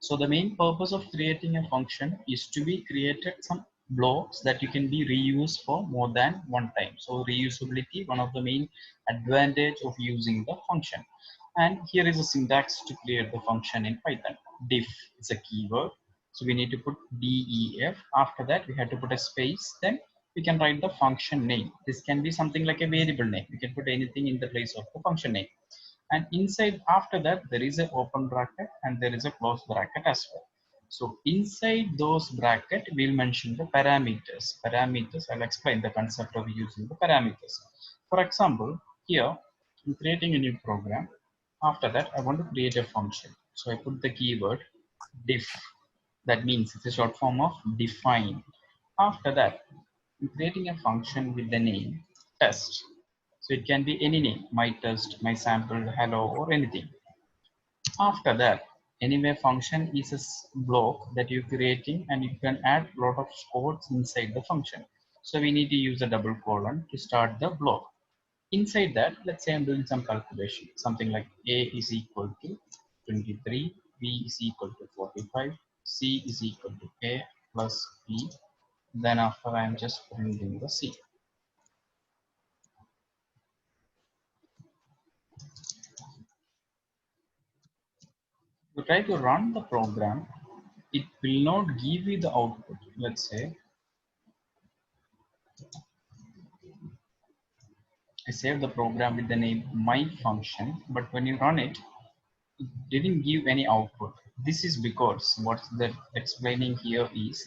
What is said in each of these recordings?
So the main purpose of creating a function is to be created some blocks that you can be reused for more than one time. So reusability, one of the main advantage of using the function. And here is a syntax to create the function in Python. Diff is a keyword. So we need to put def. After that, we have to put a space. Then we can write the function name. This can be something like a variable name. You can put anything in the place of the function name. And inside, after that, there is an open bracket and there is a close bracket as well. So inside those bracket, we'll mention the parameters. Parameters, I'll explain the concept of using the parameters. For example, here I'm creating a new program. After that, I want to create a function. So I put the keyword diff. That means it's a short form of define. After that, I'm creating a function with the name test. So it can be any name, my test, my sample, hello, or anything. After that, anyway function is a block that you're creating and you can add a lot of codes inside the function. So we need to use a double colon to start the block. Inside that, let's say I'm doing some calculation, something like a is equal to 23, b is equal to 45, c is equal to a plus b. Then after I'm just printing the c. You try to run the program, it will not give you the output. Let's say I saved the program with the name my function, but when you run it, it didn't give any output. This is because what's that explaining here is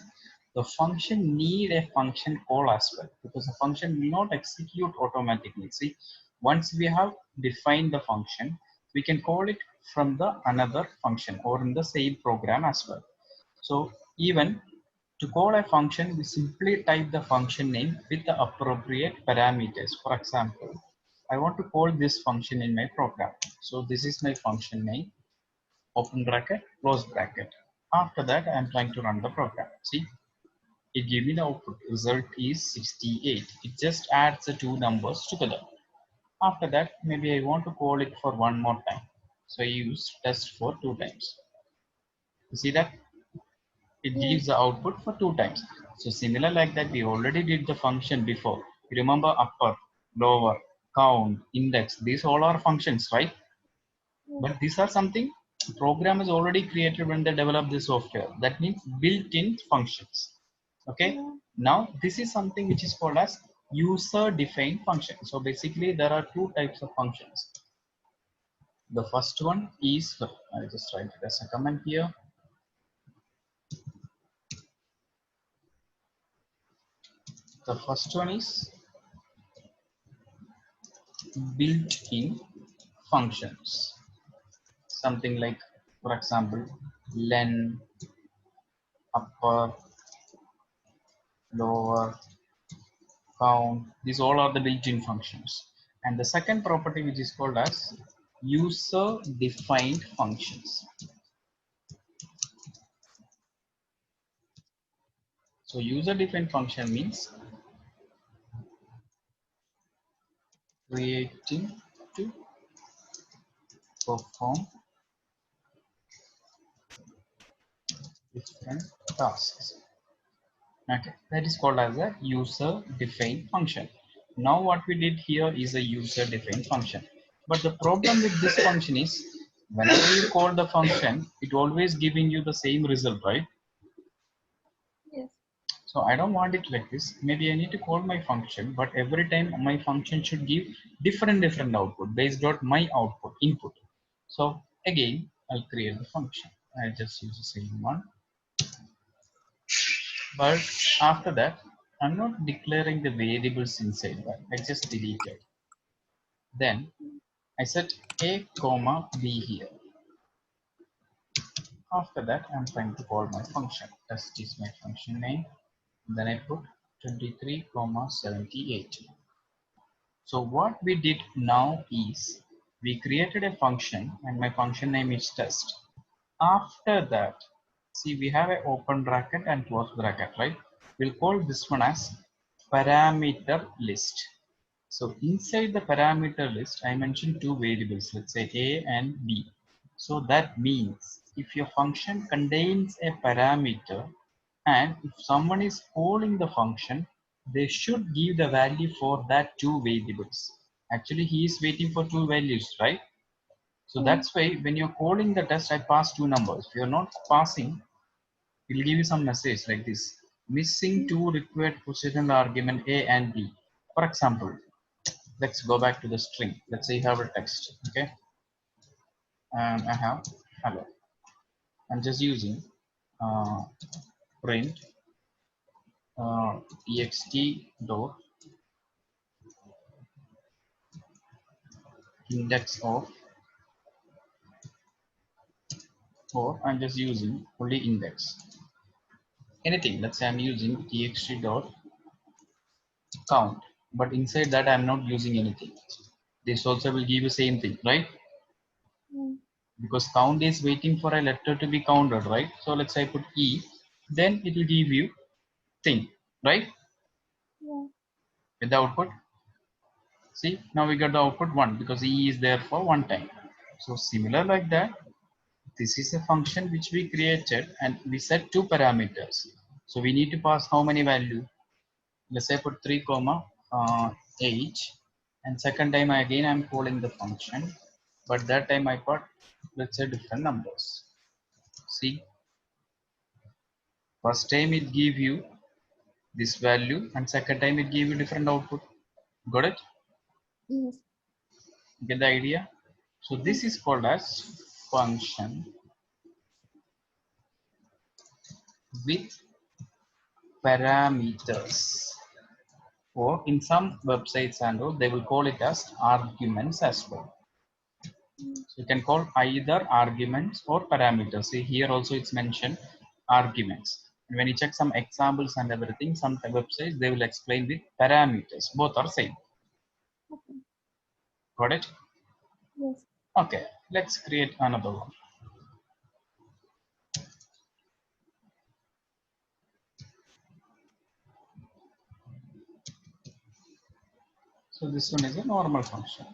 the function need a function call as well, because the function will not execute automatically. See, once we have defined the function, we can call it from the another function or in the same program as well. So even to call a function, we simply type the function name with the appropriate parameters. For example, I want to call this function in my program. So this is my function name, open bracket, close bracket. After that, I'm trying to run the program. See, it gave me the output. Result is 68. It just adds the two numbers together. After that, maybe I want to call it for one more time. So I use test for 2 times. You see that? It gives the output for 2 times. So similar like that, we already did the function before. You remember upper, lower, count, index, these all are functions, right? But these are something program is already created when they develop the software. That means built-in functions. Okay. Now this is something which is called as user-defined function. So basically there are two types of functions. The first one is, I'll just write it as a comment here. The first one is built-in functions. Something like, for example, len, upper, lower, count. These all are the built-in functions. And the second property, which is called as user-defined functions. So user-defined function means creating to perform different tasks. Okay, that is called as a user-defined function. Now what we did here is a user-defined function. But the problem with this function is whenever you call the function, it always giving you the same result, right? Yes. So I don't want it like this. Maybe I need to call my function, but every time my function should give different output based on my output input. So again, I'll create the function. I'll just use the same one. But after that, I'm not declaring the variables inside that. I just delete it. Then I set a comma b here. After that, I'm trying to call my function. Test is my function name. Then I put 23,78. So what we did now is we created a function and my function name is test. After that, see we have an open bracket and close bracket, right? We'll call this one as parameter list. So inside the parameter list, I mentioned two variables, let's say A and B. So that means if your function contains a parameter and if someone is calling the function, they should give the value for that two variables. Actually, he is waiting for two values, right? So Yeah. that's why when you're calling the test, I pass two numbers. If you're not passing, it will give you some message like this. Missing two required positional argument A and B. For example, let's go back to the string. Let's say you have a text, okay? And I have hello. I'm just using uh, print txt dot index of, or I'm just using only index. Anything. Let's say I'm using txt dot count, but inside that I'm not using anything. This also will give you same thing, right? Yeah. Because count is waiting for a letter to be counted, right? So let's say I put E, then it will give you thing, right? Yeah. With the output. See, now we got the output 1 because E is there for one time. So similar like that, this is a function which we created and we set two parameters. So we need to pass how many value? Let's say I put 3 comma 8, and second time again I'm calling the function, but that time I put, let's say, different numbers. See, first time it give you this value and second time it give you different output. Got it? Yes. Get the idea? So this Yes. is called as function with parameters, or in some websites and all they will call it as arguments as well. Mm. So you can call either arguments or parameters. See, here also it's mentioned arguments. And when you check some examples and everything, some websites they will explain with parameters. Both are same. Okay. Got it? Yes. Okay, let's create another one. So this one is a normal function.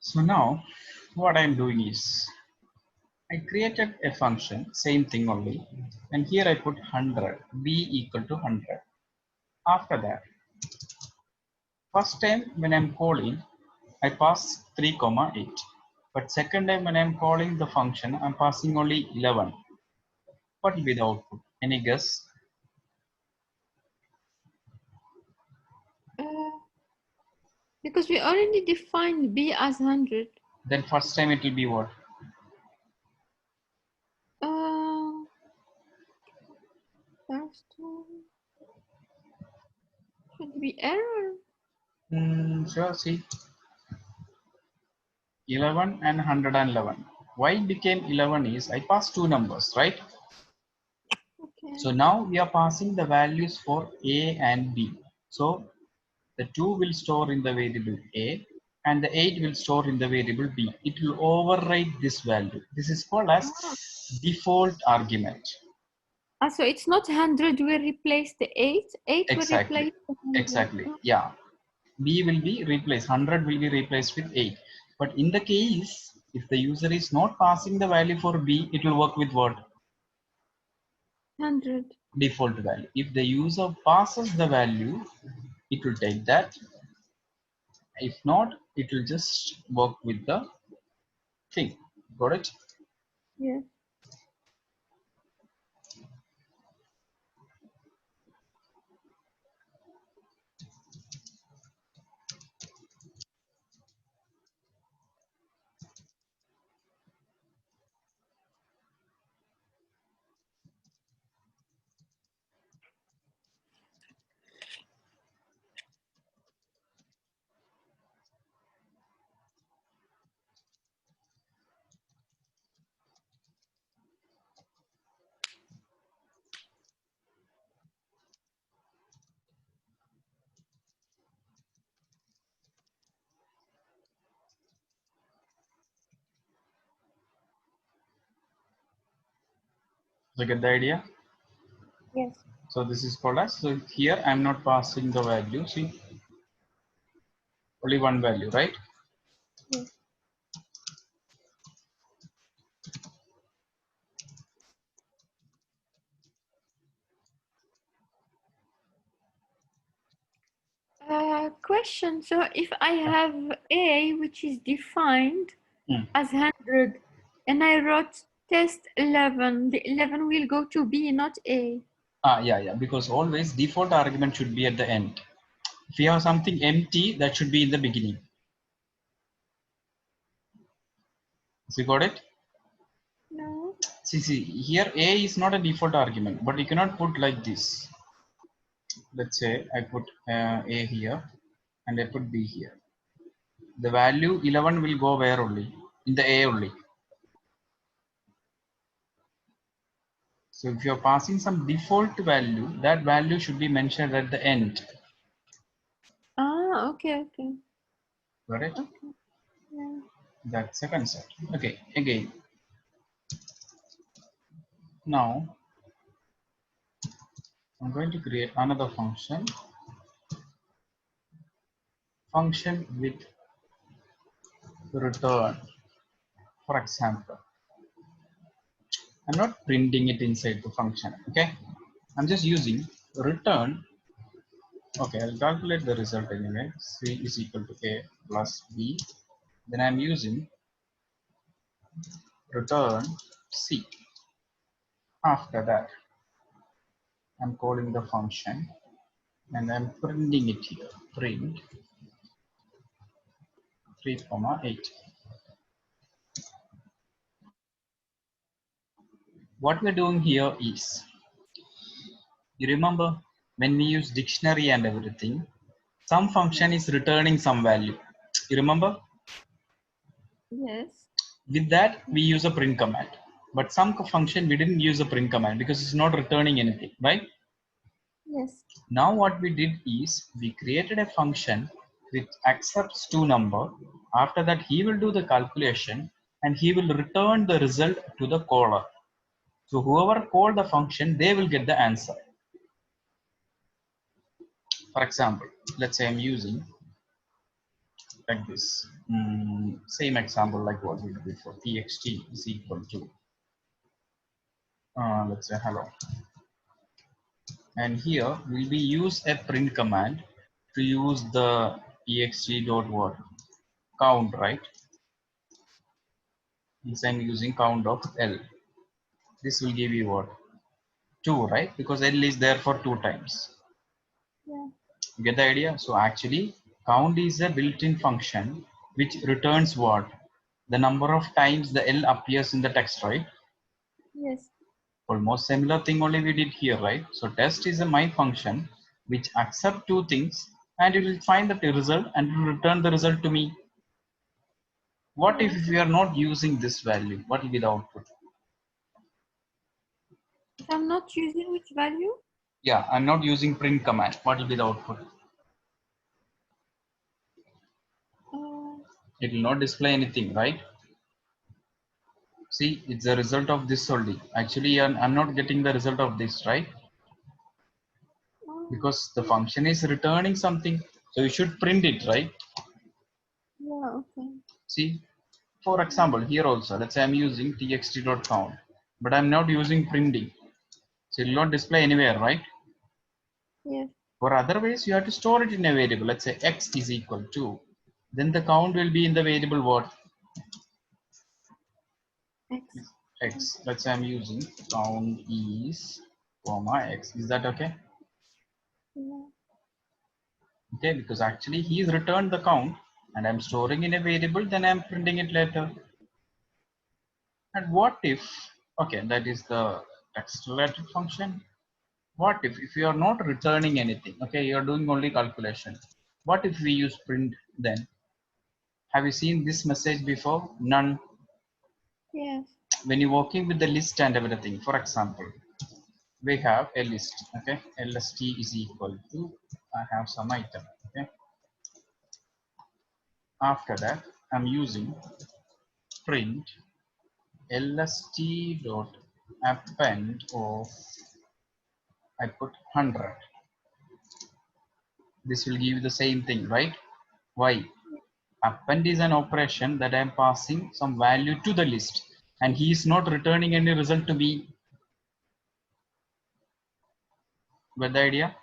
So now what I'm doing is I created a function, same thing only, and here I put 100, b equal to 100. After that, first time when I'm calling, I pass 3 comma 8. But second time when I'm calling the function, I'm passing only 11. What will be the output? Any guess? Uh, because we already defined B as 100. Then first time it will be what? First one should be error. Sure, see, 11 and 111. Why it became 11 is I passed two numbers, right? Okay. So now we are passing the values for A and B. So the 2 will store in the variable A and the 8 will store in the variable B. It will override this value. This is called as Ah. default argument. So it's not 100 will replace the 8. 8 will Exactly. replace the 100. Exactly. Oh. Yeah. B will be replaced. 100 will be replaced with 8. But in the case, if the user is not passing the value for B, it will work with what? 100. Default value. If the user passes the value, it will take that. If not, it will just work with the thing. Got it? Yes. So get the idea? Yes. So this is called as, so here I'm not passing the value. See, only one value, right? Yes. question. So if I have A, which is defined Hmm. as 100, and I wrote test 11, the 11 will go to B, not A. Yeah, because always default argument should be at the end. If you have something empty, that should be in the beginning. So you got it? No. See, here A is not a default argument, but you cannot put like this. Let's say I put A here and I put B here. The value 11 will go where only? In the A only. So if you're passing some default value, that value should be mentioned at the end. Okay. Got it? Okay. Yeah. That's a concept. Okay, again. Now I'm going to create another function. Function with return. For example, I'm not printing it inside the function. Okay, I'm just using return. Okay, I'll calculate the result anyway. C is equal to A plus B. Then I'm using return C. After that, I'm calling the function and I'm printing it here. Print 3, 8. What we're doing here is, you remember when we use dictionary and everything, some function is returning some value. You remember? Yes. With that, we use a print command. But some function we didn't use a print command because it's not returning anything, right? Yes. Now what we did is we created a function which accepts two number. After that, he will do the calculation and he will return the result to the caller. So whoever called the function, they will get the answer. For example, let's say I'm using like this. Same example like what we did before. Txt is equal to, let's say hello. And here will be use a print command to use the ext dot what count, right? Since I'm using count of L, this will give you what? 2, right? Because L is there for 2 times. Yeah. You get the idea? So actually, count is a built-in function which returns what? The number of times the L appears in the text, right? Yes. Almost similar thing only we did here, right? So test is a my function which accept two things and it will find the result and it will return the result to me. What Yeah. if we are not using this value? What will be the output? If I'm not using which value? Yeah, I'm not using print command. What will be the output? Uh, It will not display anything, right? See, it's the result of this only. Actually, I'm not getting the result of this, right? Because the yeah. function is returning something. So you should print it, right? Yeah. Okay. See, for Yeah. example, here also, let's say I'm using txt.count, but I'm not using printing. So it will not display anywhere, right? Yes. For otherwise, you have to store it in a variable. Let's say x is equal to, then the count will be in the variable what? X. X. Let's say I'm using count is comma x. Is that okay? Yeah. Okay, because actually he's returned the count and I'm storing in a variable, then I'm printing it later. And what if, okay, that is the text related function. What if you are not returning anything? Okay, you're doing only calculation. What if we use print then? Have you seen this message before? None. Yes. When you're working with the list and everything, for example, we have a list. Okay, lst is equal to, I have some item. Okay, after that I'm using print lst dot append of, I put 100. This will give you the same thing, right? Why? Append is an operation that I'm passing some value to the list and he is not returning any result to me. Get the idea?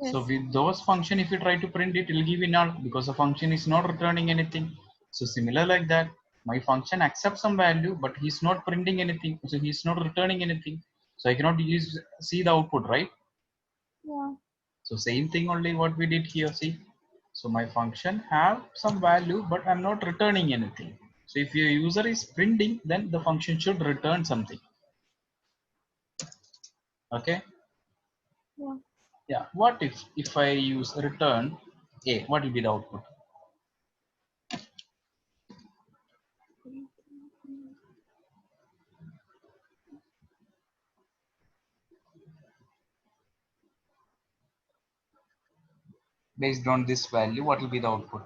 Yes. So with those function, if you try to print it, it will give you null because the function is not returning anything. So similar like that, my function accepts some value, but he's not printing anything. So he's not returning anything. So I cannot see the output, right? Yeah. So same thing only what we did here, see. So my function have some value, but I'm not returning anything. So if your user is printing, then the function should return something. Okay. Yeah. Yeah. What if I use return a? What will be the output? Based on this value, what will be the output?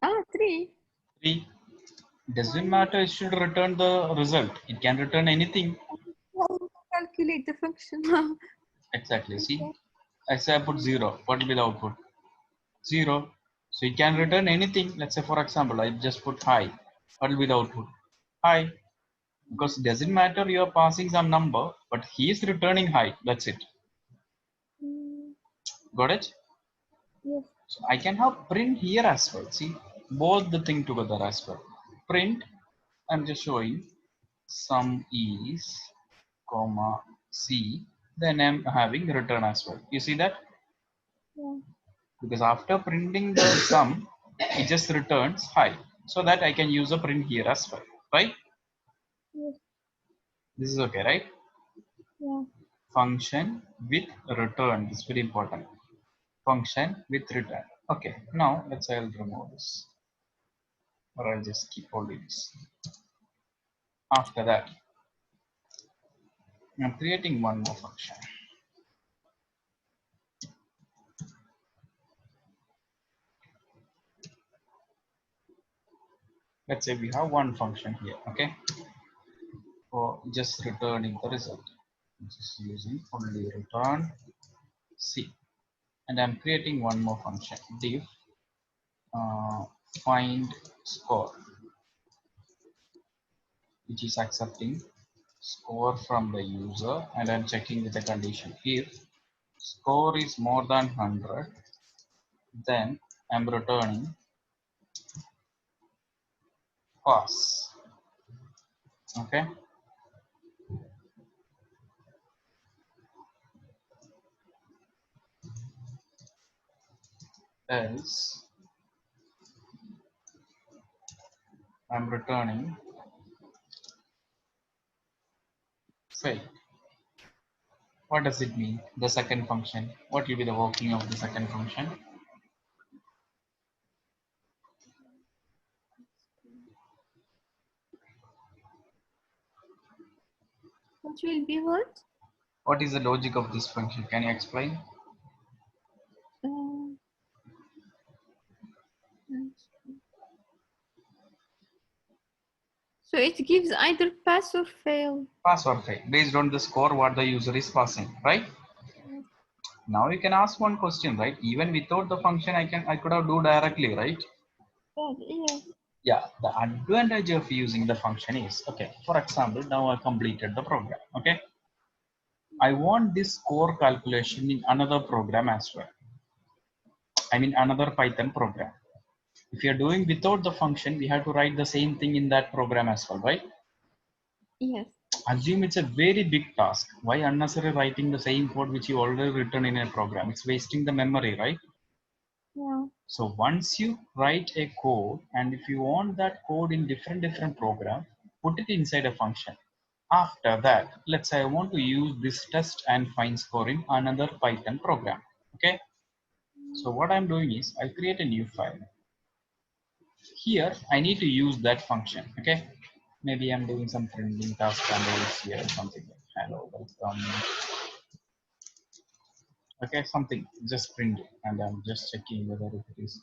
Ah, 3. 3. Doesn't matter, it should return the result. It can return anything. Calculate the function. Exactly. See, I say I put 0. What will be the output? 0. So it can return anything. Let's say, for example, I just put high. What will be the output? High. Because it doesn't matter you are passing some number, but he is returning high. That's it. Got it? Yes. So I can have print here as well. See, both the thing together as well. Print, I'm just showing sum is comma C, then I'm having return as well. You see that? Yeah. Because after printing the sum, it just returns high. So that I can use a print here as well, right? Yes. This is okay, right? Yeah. Function with return is very important. Function with return. Okay, now let's say I'll remove this, or I'll just keep all these. After that, I'm creating one more function. Let's say we have one function here, okay, for just returning the result. I'm just using only return C, and I'm creating one more function, div find score, which is accepting score from the user, and I'm checking with the condition. If score is more than 100, then I'm returning pass. Okay. Else I'm returning fail. What does it mean? The second function. What will be the working of the second function? What will be what? What is the logic of this function? Can you explain? Uh, so it gives either pass or fail. Pass or fail based on the score what the user is passing, right? Yes. Now you can ask one question, right? Even without the function, I could have do directly, right? Yes. Yeah, the advantage of using the function is, okay, for example, now I completed the program, okay? I want this score calculation in another program as well. I mean, another Python program. If you're doing without the function, we have to write the same thing in that program as well, right? Yes. Assume it's a very big task. Why unnecessary writing the same code which you already written in a program? It's wasting the memory, right? Yeah. So once you write a code, and if you want that code in different program, put it inside a function. After that, let's say I want to use this test and find score in another Python program. Okay. So what I'm doing is I create a new file. Here I need to use that function. Okay. Maybe I'm doing some printing task and else here something like hello welcome. Okay, something just print it, and I'm just checking whether it is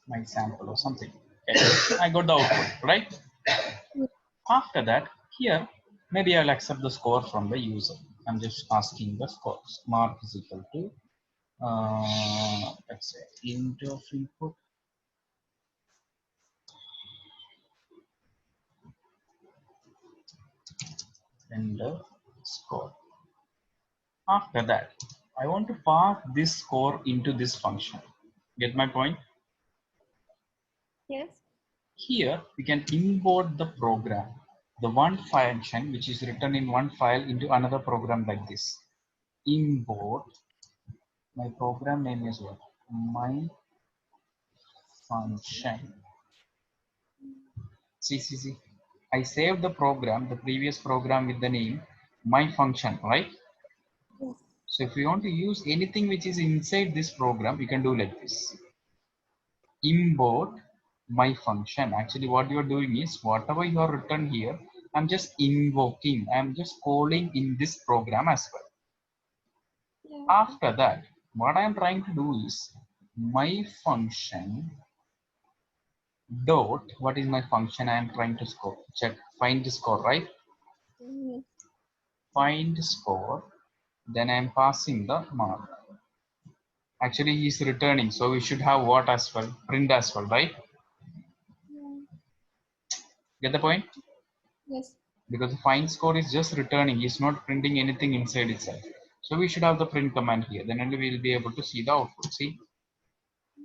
my sample or something. Okay. I got the output, right? After that, here, maybe I'll accept the score from the user. I'm just asking the score. Mark is equal to let's say int of input and the score. After that, I want to pass this score into this function. Get my point? Yes. Here we can import the program, the one function which is written in one file into another program like this. Import, my program name is what? My function. See. I saved the program, the previous program with the name my function, right? Yes. So if you want to use anything which is inside this program, you can do like this. Import my function. Actually, what you are doing is whatever you are written here, I'm just invoking, I'm just calling in this program as well. Yeah. Okay. After that, what I'm trying to do is my function dot, what is my function I am trying to score? Check, find the score, right? Yes. Find score, then I'm passing the mark. Actually, he's returning, so we should have what as well? Print as well, right? Yeah. Get the point? Yes. Because the find score is just returning, he's not printing anything inside itself. So we should have the print command here, then only we'll be able to see the output. See?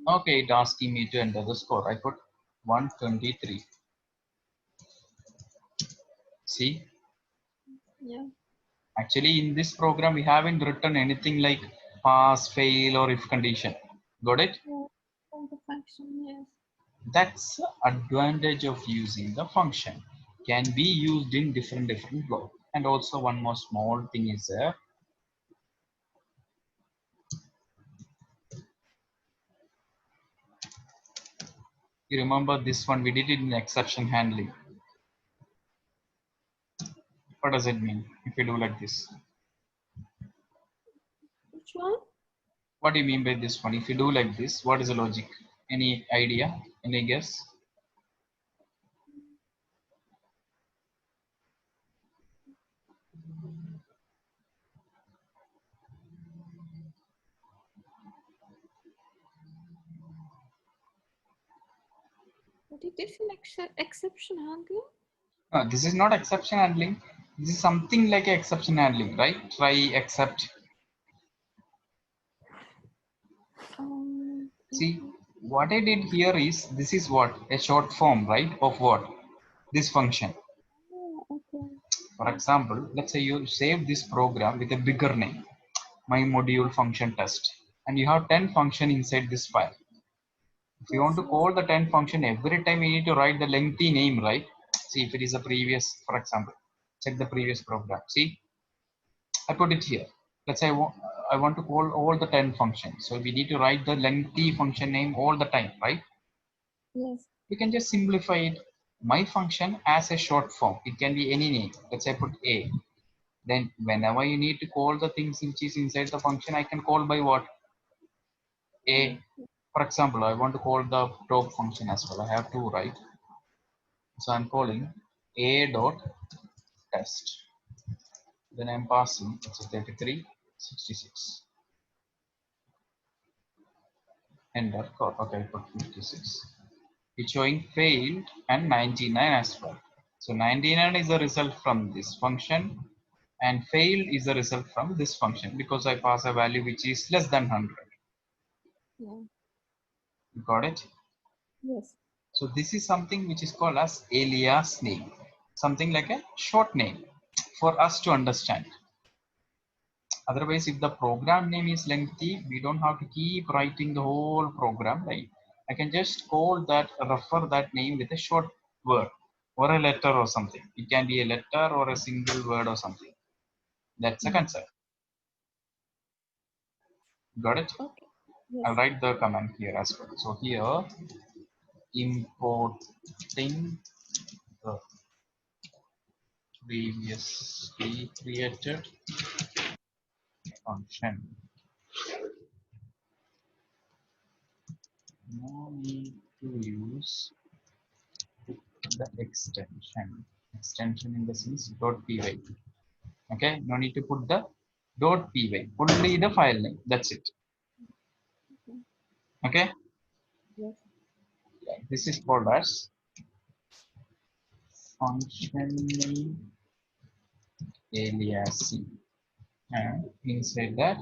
Okay, it asking me to enter the score. I put 123. See? Yeah. Actually, in this program, we haven't written anything like pass, fail, or if condition. Got it? Yeah. All the function. Yes. That's the advantage of using the function. Can be used in different blocks. And also one more small thing is there. You remember this one, we did it in exception handling. What does it mean if we do like this? Which one? What do you mean by this one? If you do like this, what is the logic? Any idea? Any guess? What it is an exception handling? This is not exception handling. This is something like exception handling, right? Try, except. See, Okay. what I did here is, this is what? A short form, right? Of what? This function. Oh, okay. For Yes. example, let's say you save this program with a bigger name, my module function test, and you have 10 function inside this file. If you want Yes. to Yes. call the 10 function, every time you need to write the lengthy name, right? See if it is a previous, for example, check the previous program. See, I put it here. Let's say I want to call all the 10 functions. So we need to write the lengthy function name all the time, right? Yes. We can just simplify it. My function as a short form. It can be any name. Let's say I put A. Then whenever you need to call the things which is inside the function, I can call by what? A. Yeah. For example, I want to call the top function as well. I have two, right? So I'm calling a dot test. Then I'm passing it's 33, 66. Enter code. Okay, I put 56. It's showing failed and 99 as well. So 99 is the result from this function and failed is the result from this function because I pass a value which is less than 100. Yeah. You got it? Yes. So this is something which is called as alias name, something like a short name for us to understand. Otherwise, if the program name is lengthy, we don't have to keep writing the whole program, right? I can just call that, refer that name with a short word or a letter or something. It can be a letter or a single word or something. That's a concept. Got it? Okay. I'll Yes. write the command here as well. So here, importing the previously created function. No need to use the extension. Extension in the sense .py. Okay, no need to put the .py. Only the file name. That's it. Okay, Yes. this is called as function aliasing, and inside that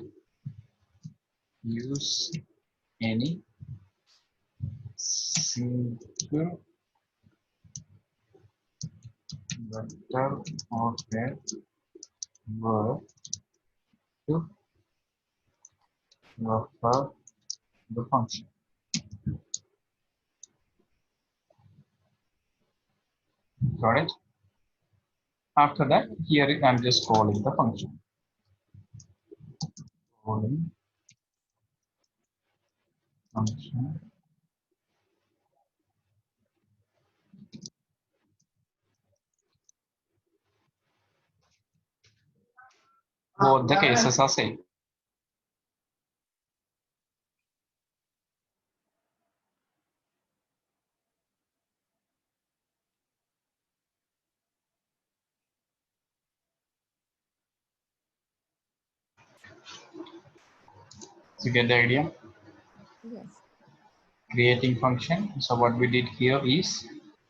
use any single vector or a word to refer the function. Got it? After that, here I'm just calling the function. Calling function. Both the cases are same. You get the idea? Yes. Creating function. So what we did here is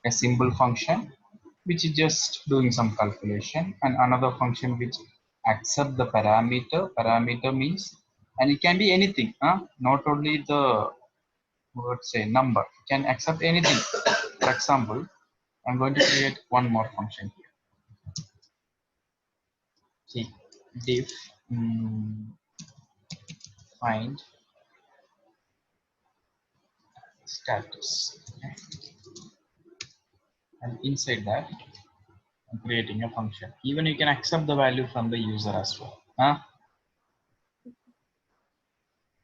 a simple function which is just doing some calculation, and another function which accept the parameter. Parameter means, and it can be anything, not only the, let's say, number. It can accept anything. For example, I'm going to create one more function here. See, diff find status, and inside that I'm creating a function. Even you can accept the value from the user as well.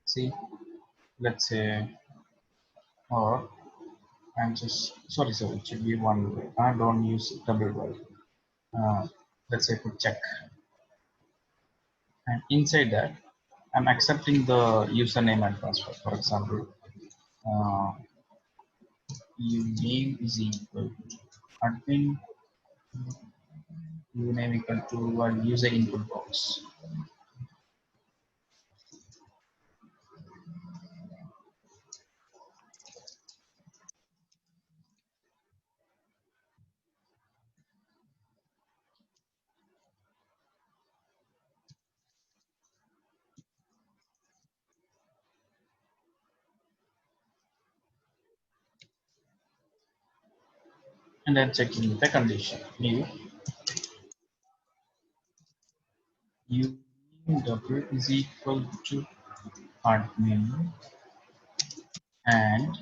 See, let's say, or I'm just sorry, it should be one way. I don't use double word. Let's say put check, and inside that I'm accepting the username and password. For example, uh, name is equal to admin, name equal to user input box, and then checking the condition. You double is equal to admin, and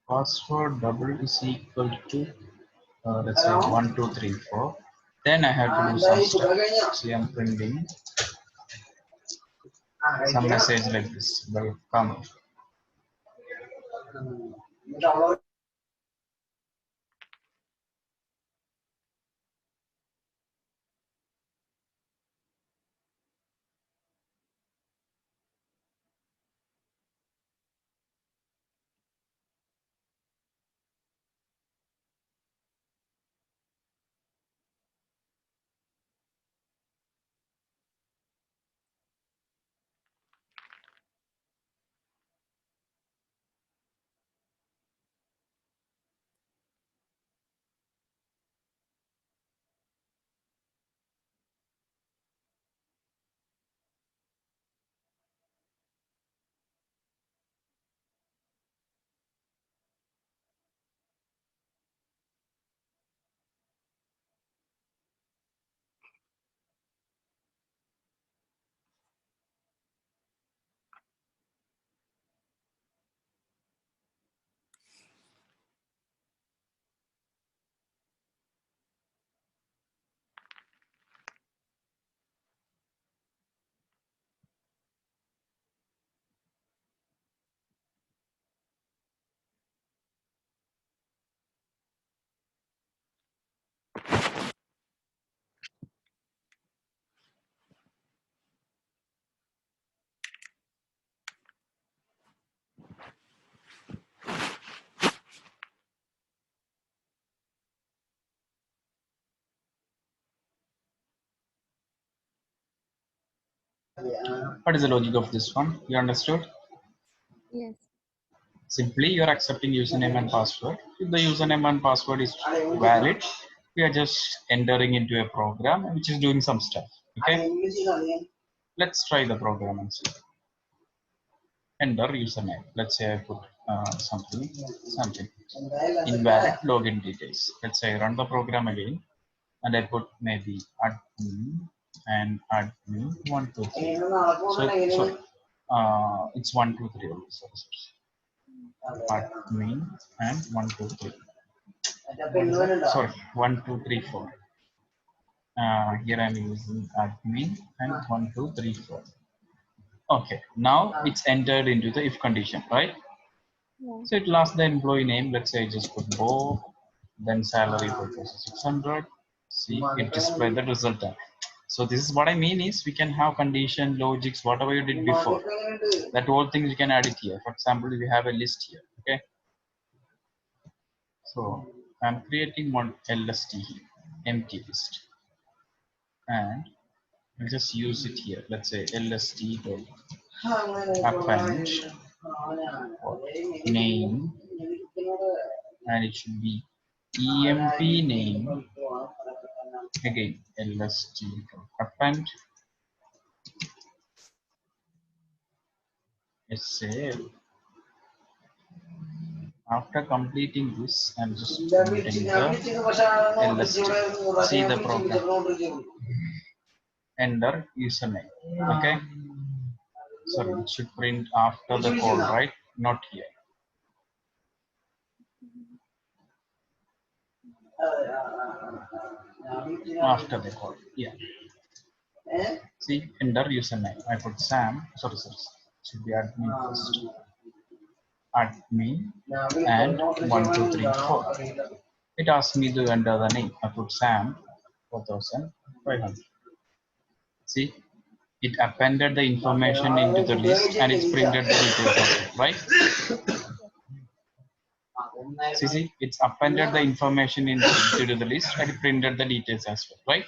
password double is equal to let's say 1234. Then I have to do some stuff. See, I'm printing some message like this. Welcome. What is the logic of this one? You understood? Yes. Simply you're accepting username and password. If the username and password is valid, we are just entering into a program which is doing some stuff. Okay, let's try the program and see. Enter username. Let's say I put something invalid login details. Let's say I run the program again and I put maybe admin and admin 123. It's 123 only. Admin and 123. Sorry, 1234. Here I'm using admin and 1234. Okay, now it's entered into the if condition, right? Yeah. So it asks the employee name. Let's say I just put Bob, then salary purpose 600. See, it display the result. So this is what I mean is we can have condition, logics, whatever you did before. That whole thing you can add it here. For example, we have a list here. Okay. So I'm creating one LST here, empty list, and I'll just use it here. Let's say LST append name, and it should be emp name again LST append save. After completing this, I'm just printing the LST. See the program. Enter username. Okay. Sorry, it should print after the call, right? Not here. After the call, yeah. See, enter username. I put Sam. Sorry. Should be admin first. Admin and 1234. It asks me to enter the name. I put Sam 4500. See, it appended the information into the list and it's printed the details of it, right? See, it's appended the information into the list and it printed the details as well, right?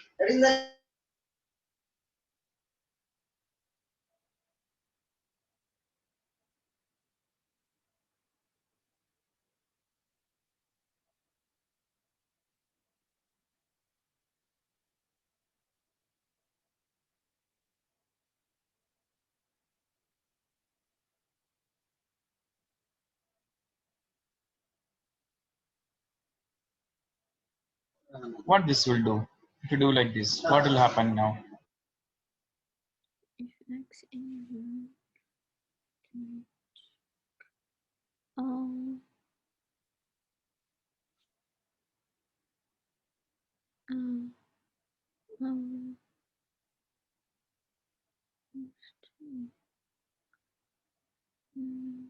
What this will do, if you do like this, what will happen now? If X in um um um um,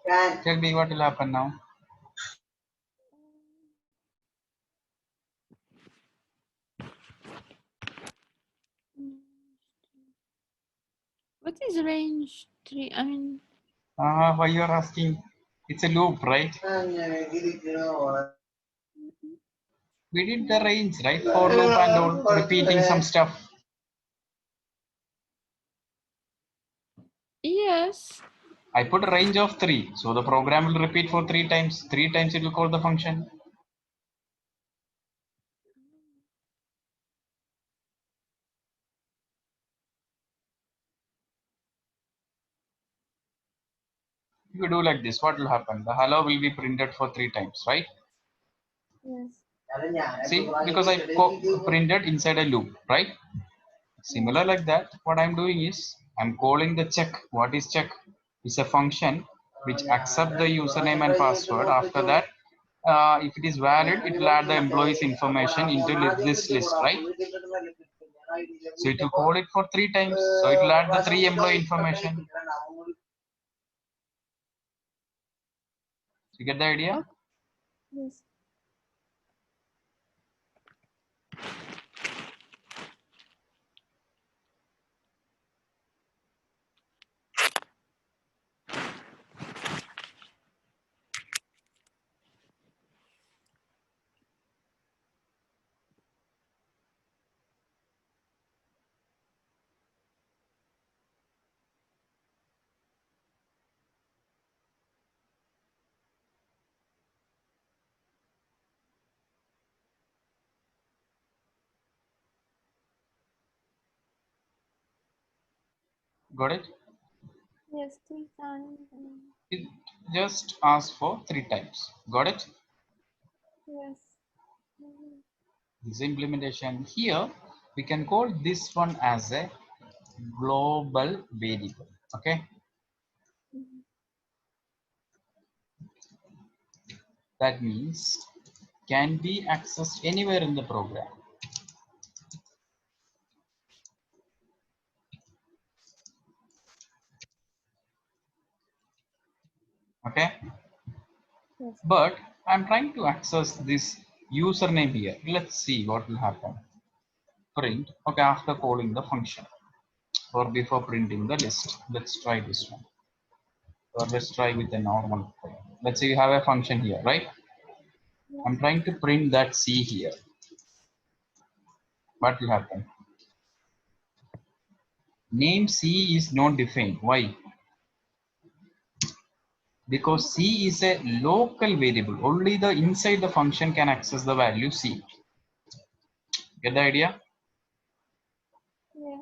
Tell me what will happen now. what is range 3? I mean, Why you are asking? It's a loop, right? We did the range, right? For loop and all, repeating some stuff. yes. I put a range of 3, so the program will repeat for 3 times. 3 times it will call the function. If you do like this, what will happen? The hello will be printed for 3 times, right? Yes. See, because I printed inside a loop, right? Yes. Similar like that, what I'm doing is I'm calling the check. What is check? It's a function which accepts the username and password. After that, if it is valid, it will add the employee's information into this list, right? So it will call it for 3 times. So it will add the 3 employee information. You get the idea? Okay. Yes. Got it? Yes, 3 times. It just asks for 3 times. Got it? Yes. Mhm. This implementation here, we can call this one as a global variable. Okay, Mhm. that means can be accessed anywhere in the program. Okay, Yes. but I'm trying to access this username here. Let's see what will happen. Print, okay, after calling the function or before printing the list. Let's try this one, or let's try with a normal. Let's say you have a function here, right? Yes. I'm trying to print that C here. What will happen? Name C is not defined. Why? Because C is a local variable. Only the inside the function can access the value C. Get the idea? Yes.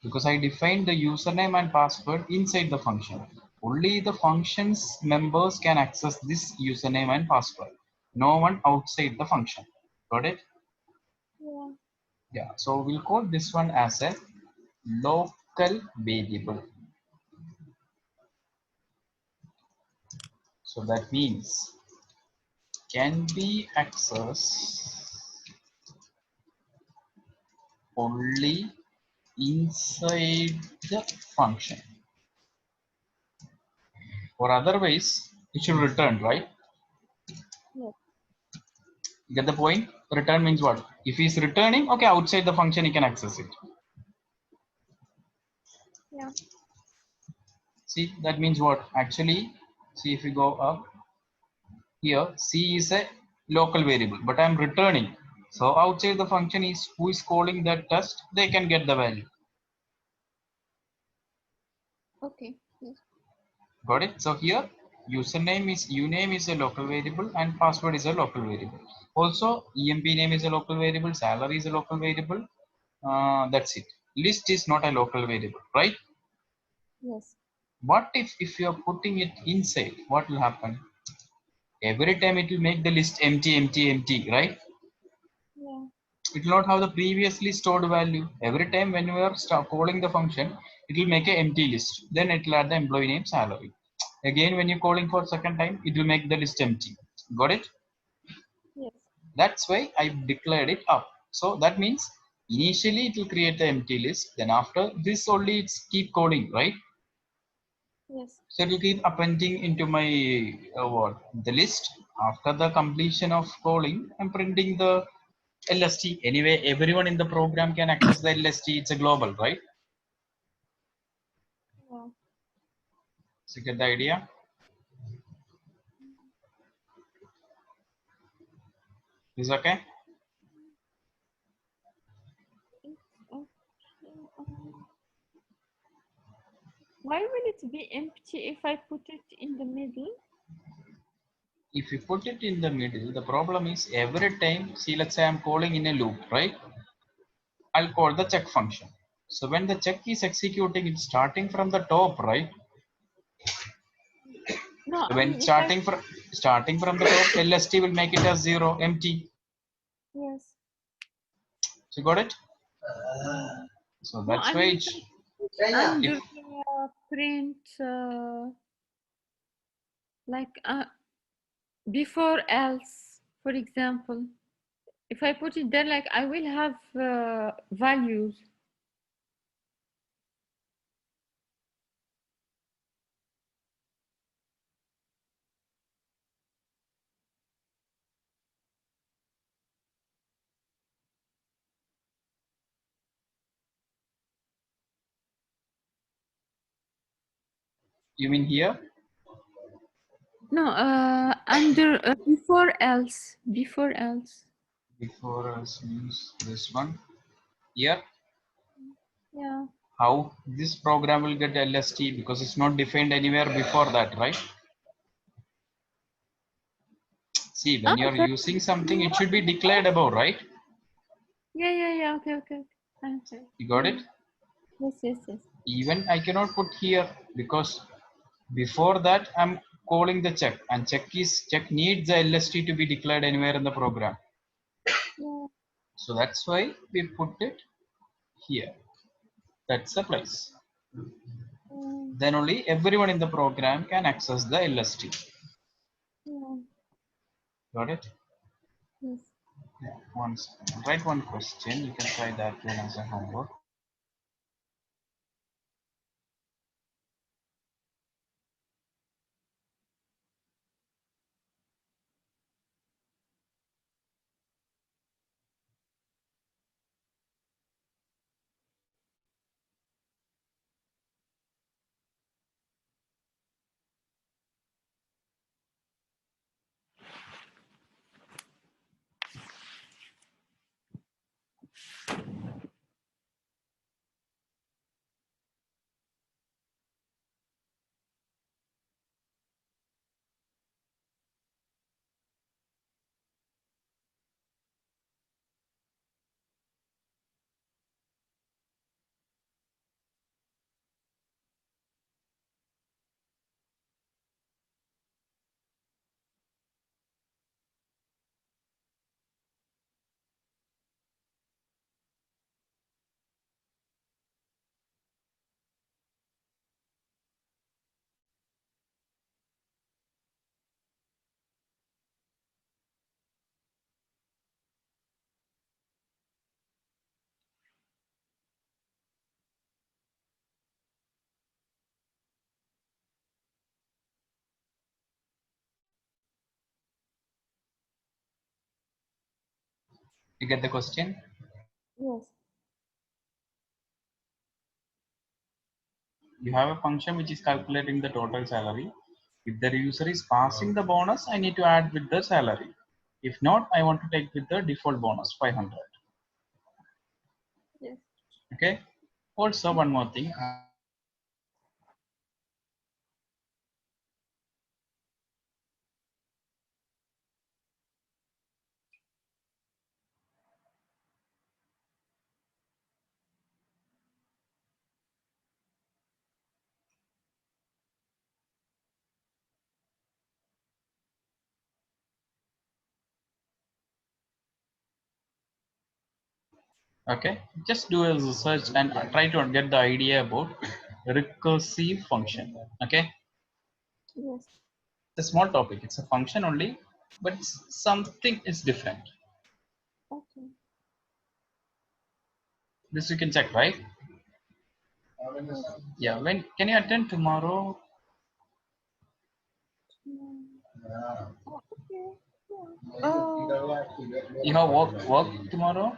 Because I defined the username and password inside the function. Only the function's members can access this username and password. No one outside the function. Got it? Yeah. Yeah. So we'll call this one as a local variable. So that means can be accessed only inside the function, or otherwise it should return, right? Yes. Get the point? Return means what? If he's returning, okay, outside the function he can access it. Yeah. See, that means what? Actually, see, if we go up here, C is a local variable, but I'm returning. So outside the function is who is calling that test, they can get the value. Okay. Yes. Got it? So here uname is a local variable and password is a local variable. Also EMP name is a local variable, salary is a local variable. That's it. List is not a local variable, right? Yes. What if you are putting it inside? What will happen? Every time it will make the list empty, empty, empty, right? Yeah. It will not have the previously stored value. Every time when we are calling the function, it will make an empty list. Then it will add the employee name, salary. Again, when you're calling for second time, it will make the list empty. Got it? Yes. That's why I declared it up. So that means initially it will create the empty list. Then after this only it's keep calling, right? Yes. So it will keep appending into my what the list. After the completion of calling, I'm printing the LST. Anyway, everyone in the program can access the LST. It's a global, right? Yeah. So you get the idea. Is okay? It's okay. Why will it be empty if I put it in the middle? If you put it in the middle, the problem is every time, see, let's say I'm calling in a loop, right? I'll call the check function. So when the check is executing, it's starting from the top, right? No, So I when mean if I starting from the top, LST will make it as 0, empty. yes. So you got it? Yeah. So No, that's I why mean it's, if under print like before else, for example. If I put it there, like I will have values. you mean here? No, under before else, before else. Before us means this one. Here, Yeah. how this program will get LST because it's not defined anywhere before that, right? See, when you're But using something, it should be declared above, right? yeah, yeah, yeah. Okay, okay, okay. Okay. You got Yeah. it? Yes, yes, yes. Even I cannot put here because before that I'm calling the check, and check needs the LST to be declared anywhere in the program. Yeah. So that's why we put it here. That's the place. Then only everyone in the program can access the LST. Yeah. Got it? Yes. Yeah. Once write one question. You can try that one as a homework. You get the question? Yes. You have a function which is calculating the total salary. If the user is passing the bonus, I need to add with the salary. If not, I want to take with the default bonus 500. Yes. Okay. Also, one more thing. Okay, just do a research and try to get the idea about recursive function. Okay, Yes. it's a small topic. It's a function only, but something is different. Okay. This you can check, right? Yes. Yeah. When can you attend tomorrow? Oh, okay. Yeah. You have work tomorrow.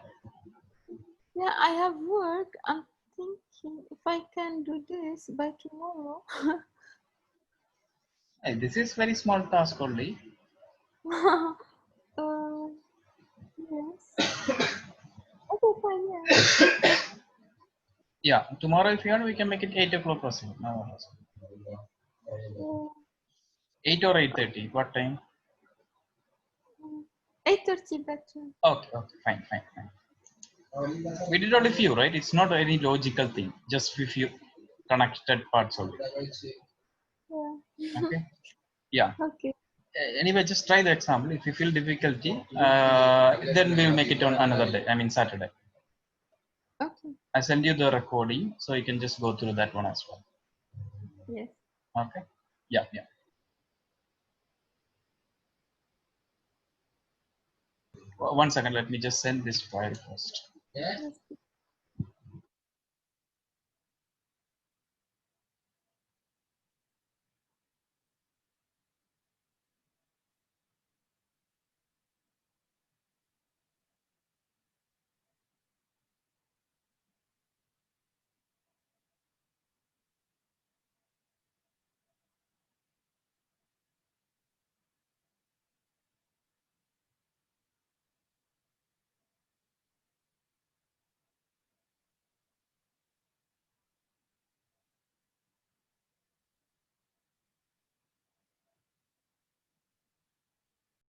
Yeah, I have work. I'm thinking if I can do this by tomorrow. Hey, this is very small task only. uh, yes. Okay, fine, yeah. Yeah, tomorrow if you want, we can make it 8 o'clock or so. No worries. Yeah. 8 or 8:30. What time? 8:30 better. Okay, okay, fine. We did only few, right? It's not any logical thing. Just few connected parts only. Yeah. Okay. Yeah. Okay. Anyway, just try the example. If you feel difficulty, then we'll make it on another day. I mean Saturday. Okay. I send you the recording, so you can just go through that one as well. Yes. Okay. Yeah. 1 second. Let me just send this file first. Yes.